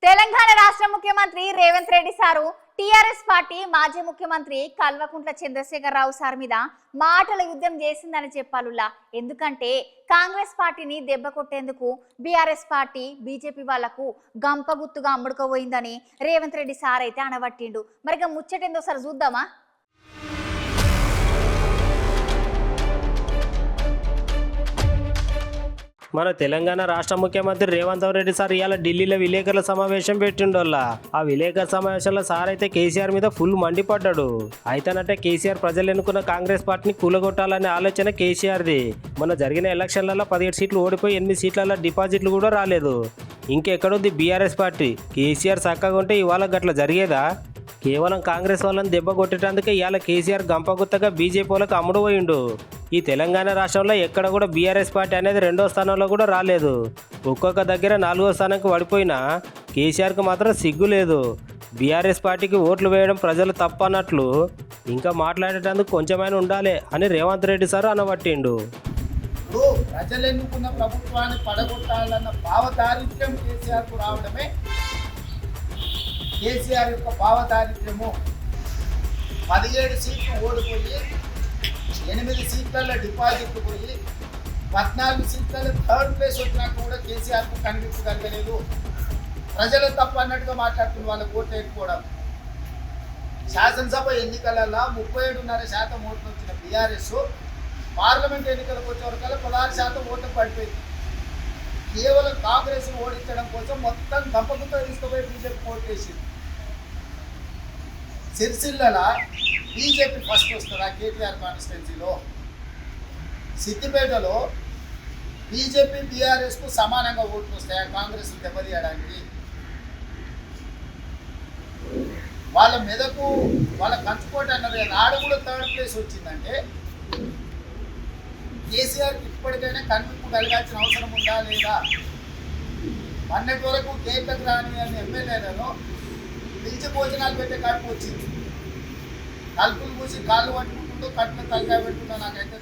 తెలంగాణ రాష్ట్ర ముఖ్యమంత్రి Revanth Reddy sir TRS party మాజీ ముఖ్యమంత్రి కల్వకుంట్ల చంద్రశేఖర్ రావు సార్ మీద మాటల యుద్ధం చేసిందని చెప్పాలులా. ఎందుకంటే కాంగ్రెస్ పార్టీని దెబ్బ కొట్టేందుకు బీఆర్ఎస్ పార్టీ బీజేపీ వాళ్లకు గంపగుత్తుగా అమ్ముడుకోబోయిందని రేవంత్ రెడ్డి సార్ అయితే అనబట్టిండు. మరి ముచ్చటేందో సార్ చూద్దామా? మన తెలంగాణ రాష్ట్ర ముఖ్యమంత్రి రేవంత్ రెడ్డి సార్ ఇవాళ ఢిల్లీలో విలేకరుల సమావేశం పెట్టిండోళ్ళ. ఆ విలేకరుల సమావేశంలో సార్ అయితే కేసీఆర్ మీద ఫుల్ మండిపడ్డాడు. అయితేనంటే కేసీఆర్ ప్రజలు ఎన్నుకున్న కాంగ్రెస్ పార్టీని కూలగొట్టాలనే ఆలోచన కేసీఆర్ది. మొన్న జరిగిన ఎలక్షన్లలో 17 సీట్లు ఓడిపోయి 8 సీట్లలో డిపాజిట్లు కూడా రాలేదు. ఇంకెక్కడుంది బీఆర్ఎస్ పార్టీ? కేసీఆర్ చక్కగా ఉంటే ఇవాళ గట్ల జరిగేదా? కేవలం కాంగ్రెస్ వాళ్ళని దెబ్బ కొట్టేటందుకే ఇవాళ కేసీఆర్ గంపగుత్తగా బీజేపీ వాళ్ళకి అమ్ముడు పోయిండు. ఈ తెలంగాణ రాష్ట్రంలో ఎక్కడ కూడా బీఆర్ఎస్ పార్టీ అనేది 2వ స్థానంలో కూడా రాలేదు. ఒక్కొక్క దగ్గర 4వ స్థానానికి పడిపోయినా కేసీఆర్కి మాత్రం సిగ్గు లేదు. బీఆర్ఎస్ పార్టీకి ఓట్లు వేయడం ప్రజలు తప్పు అన్నట్లు ఇంకా మాట్లాడేటందుకు కొంచెమైనా ఉండాలి అని రేవంత్ రెడ్డి సార్ అనబట్టిండు. ప్రజలు ఎన్నుకున్న ప్రభుత్వాన్ని పడగొట్టాలన్న భావదారిద్ర్యం కేసీఆర్కు రావడమే కేసీఆర్ యొక్క భావదారిద్ర్యము. 17 సీట్లు ఓడిపోయి 8 సీట్లలో డిపాజిట్లు పోయి 14 సీట్లలో 3rd ప్లేస్ వచ్చినాక కూడా కేసీఆర్కు కనిపింపు కలగలేదు. ప్రజలు తప్పు అన్నట్టుగా మాట్లాడుతున్న వాళ్ళ ఓట్లు వేసుకోవడం. శాసనసభ ఎన్నికలలో 37.5% ఓట్లు వచ్చిన బీఆర్ఎస్ పార్లమెంట్ ఎన్నికలకు వచ్చే వరకల్లా 16% ఓట్లు పడిపోయింది. కేవలం కాంగ్రెస్ను ఓడించడం కోసం మొత్తం దంపకుతో తీసుకుపోయి బీజేపీ ఓటు వేసింది. సిరిసిల్ల బీజేపీ ఫస్ట్ వస్తుందా కేటీఆర్ కాన్స్టిట్యున్సీలో? సిద్దిపేటలో బీజేపీ బీఆర్ఎస్కు సమానంగా ఓట్లు వస్తాయా కాంగ్రెస్ దెబ్బతీయడానికి? వాళ్ళ మెదకు వాళ్ళ కంచుకోట అన్నది నాడు కూడా 3rd ప్లేస్ వచ్చిందంటే కేసీఆర్కి ఇప్పటికైనా కనిపింపు కలగాల్సిన అవసరం ఉందా లేదా? మొన్నటి వరకు కేకకు రాని అని ఎమ్మెల్యేలను పిలిచి భోజనాలు పెట్టే కడుపు వచ్చింది. తలుపులు పూసి కాళ్ళు పట్టుకుంటూ కట్టులో తలకాయ పెట్టుకుంటా నాకైతే